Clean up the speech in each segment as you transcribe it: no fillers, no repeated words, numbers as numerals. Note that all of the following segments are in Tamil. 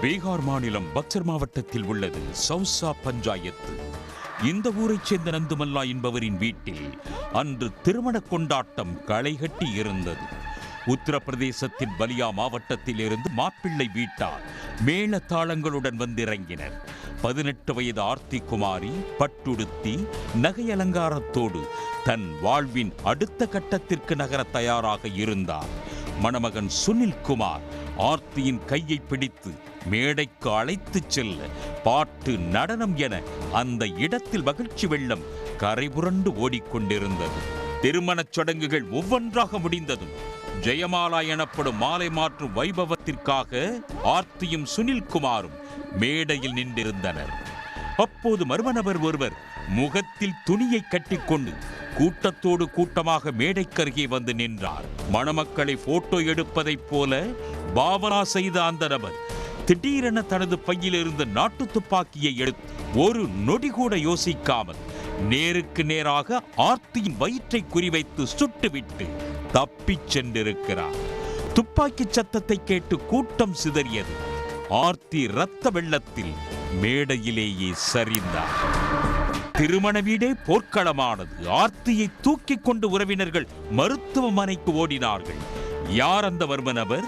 பீகார் மாநிலம் பக்சர் மாவட்டத்தில் உள்ளது சௌசா பஞ்சாயத்து. இந்த ஊரைச் சேர்ந்த நந்துமல்லா என்பவரின் வீட்டில் அன்று திருமண கொண்டாட்டம் களைகட்டி இருந்தது. உத்தரப்பிரதேசத்தின் பலியா மாவட்டத்தில் இருந்து மாப்பிள்ளை வீட்டார் மேள தாளங்களுடன் வந்திறங்கினர். 18 வயது ஆர்த்தி குமாரி பட்டுடுத்தி நகை அலங்காரத்தோடு தன் வாழ்வின் அடுத்த கட்டத்திற்கு நகர தயாராக இருந்தார். மணமகன் சுனில் குமார் ஆர்த்தியின் கையை பிடித்து மேடைக்கு அழைத்துச் செல்ல பாட்டு நடனம் என அந்த இடத்தில் மகிழ்ச்சி வெள்ளம் கரைபுரண்டு ஓடிக்கொண்டிருந்தது. திருமணச் சடங்குகள் ஒவ்வொன்றாக முடிந்ததும் ஜெயமாலா எனப்படும் மாலை மாற்றும் வைபவத்திற்காக ஆர்த்தியும் சுனில் குமாரும் மேடையில் நின்றிருந்தனர். அப்போது மர்ம நபர் ஒருவர் முகத்தில் துணியை கட்டிக்கொண்டு கூட்டத்தோடு கூட்டமாக மேடைக்கருகே வந்து நின்றார். மணமக்களை போட்டோ எடுப்பதைப் போல பாவனா செய்த அந்த நபர் திடீரென தனது பையில் இருந்த நாட்டு துப்பாக்கியை எடுத்து ஒரு நொடி கூட யோசிக்காமல் நேருக்கு நேராக ஆர்த்தியின் வயிற்றை குறிவைத்து சுட்டுவிட்டு தப்பிச் சென்றிருக்கிறார். துப்பாக்கி சத்தத்தை கேட்டு கூட்டம் சிதறியது. ஆர்த்தி இரத்த வெள்ளத்தில் மேடையிலேயே சரிந்தார். திருமண வீடே போர்க்களமானது. ஆர்த்தியை தூக்கி கொண்டு உறவினர்கள் மருத்துவமனைக்கு ஓடினார்கள். யார் அந்த மர்ம நபர்?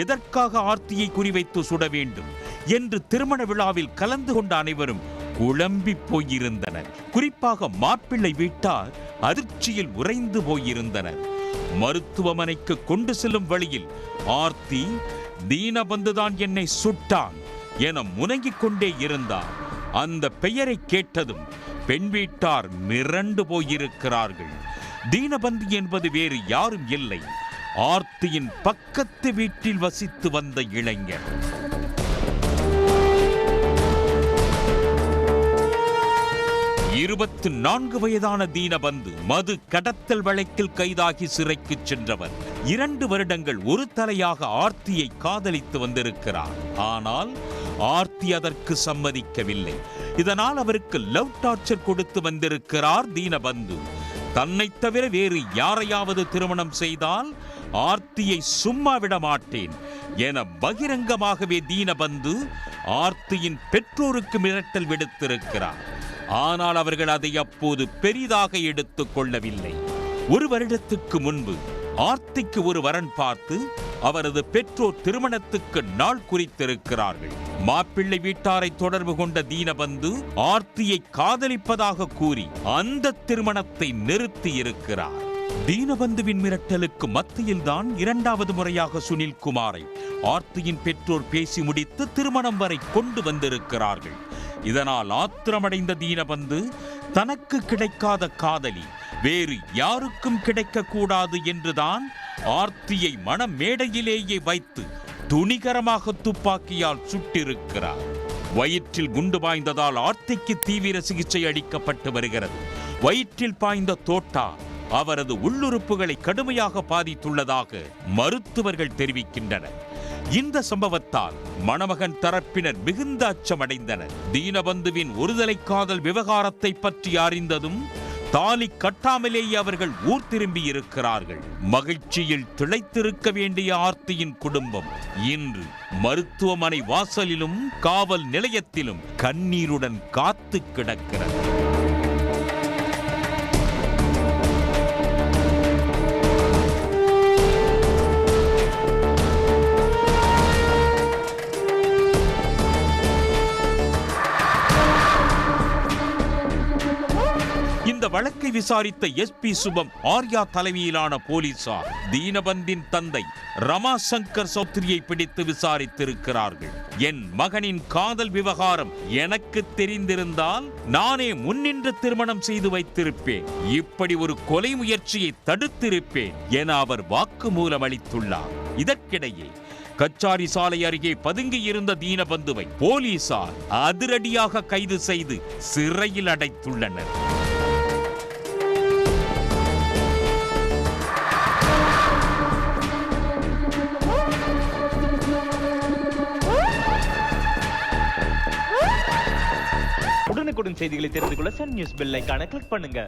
எதற்காக ஆர்த்தியை குறிவைத்து சுட வேண்டும் என்று திருமண விழாவில் கலந்து கொண்ட அனைவரும் குழம்பி போயிருந்தனர். குறிப்பாக மாப்பிள்ளை வீட்டார் அதிர்ச்சியில் உறைந்து போயிருந்தனர். மருத்துவமனைக்கு கொண்டு செல்லும் வழியில் ஆர்த்தி தீனபந்துதான் என்னை சுட்டான் என முனங்கிக் கொண்டே இருந்தார். அந்த பெயரை கேட்டதும் பெண் வீட்டார் மிரண்டு போயிருக்கிறார்கள். தீனபந்து என்பது வேறு யாரும் இல்லை, ஆர்த்தியின் பக்கத்து வீட்டில் வசித்து வந்த இளைஞர். இருபத்து 4 வயதான தீனபந்து மது கடத்தல் வழக்கில் கைதாகி சிறைக்கு சென்றவர். 2 வருடங்கள் ஒரு தலையாக ஆர்த்தியை காதலித்து வந்திருக்கிறார். ஆனால் ஆர்த்தி அதற்கு சம்மதிக்கவில்லை. இதனால் அவருக்கு லவ் டார்ச்சர் கொடுத்து வந்திருக்கிறார் தீனபந்து. தன்னை தவிர வேறு யாரையாவது திருமணம் செய்தால் ஆர்த்தியை சும்மா விட மாட்டேன் என பகிரங்கமாகவே தீனபந்து ஆர்த்தியின் பெற்றோருக்கு மிரட்டல் விடுத்திருக்கிறார். ஆனால் அவர்கள் அதை அப்போது பெரிதாக எடுத்துக் கொள்ளவில்லை. 1 வருடத்துக்கு முன்பு ஆர்த்திக்கு ஒரு வரன் பார்த்து அவரது பெற்றோர் திருமணத்துக்கு நாள் குறித்திருக்கிறார்கள். மாப்பிள்ளை வீட்டாரை தொடர்பு கொண்ட தீனபந்து ஆர்த்தியை காதலிப்பதாக கூறி அந்த திருமணத்தை நிறுத்தி இருக்கிறார். தீனபந்துவின் மிரட்டலுக்கு மத்தியில்தான் 2வது முறையாக சுனில் குமாரை ஆர்த்தியின் பெற்றோர் பேசி முடித்து திருமணம் வரை கொண்டு வந்திருக்கிறார்கள். இதனால் ஆத்திரமடைந்த தீனபந்து தனக்கு கிடைக்காத காதலி வேறு யாருக்கும் கிடைக்கக்கூடாது என்றுதான் ஆர்த்தியை மண மேடையிலேயே வைத்து துணிகரமாக துப்பாக்கியால் சுட்டிருக்கிறார். வயிற்றில் குண்டு பாய்ந்ததால் ஆர்த்திக்கு தீவிர சிகிச்சை அளிக்கப்பட்டு வருகிறது. வயிற்றில் பாய்ந்த தோட்டா அவரது உள்ளுறுப்புகளை கடுமையாக பாதித்துள்ளதாக மருத்துவர்கள் தெரிவிக்கின்றனர். இந்த சம்பவத்தால் மணமகன் தரப்பினர் மிகுந்த அச்சமடைந்தனர். தீனபந்துவின் ஒருதலை காதல் விவகாரத்தை பற்றி அறிந்ததும் தாலி கட்டாமலேயே அவர்கள் ஊர் திரும்பி இருக்கிறார்கள். மகிழ்ச்சியில் திளைத்திருக்க வேண்டிய ஆர்த்தியின் குடும்பம் இன்று மருத்துவமனை வாசலிலும் காவல் நிலையத்திலும் கண்ணீருடன் காத்து கிடக்கிறது. இந்த வழக்கை விசாரித்த எஸ்பி சுபம் ஆர்யா தலைமையிலான போலீசார் தீனபந்தின் தந்தை ரமாசங்கர் சௌத்ரியை பிடித்து விசாரித்திருக்கிறார்கள். என் மகனின் காதல் விவகாரம் எனக்கு தெரிந்திருந்தால் நானே முன்னின்று திருமணம் செய்து வைத்திருப்பேன், இப்படி ஒரு கொலை முயற்சியை தடுத்திருப்பேன் என அவர் வாக்குமூலம் அளித்துள்ளார். இதற்கிடையே கச்சாரி சாலை அருகே பதுங்கியிருந்த தீனபந்துவை போலீசார் அதிரடியாக கைது செய்து சிறையில் அடைத்துள்ளனர். உடனுக்குடன் செய்திகளை தெரிந்து கொள்ள சன் நியூஸ் பெல் ஐகானை கிளிக் பண்ணுங்க.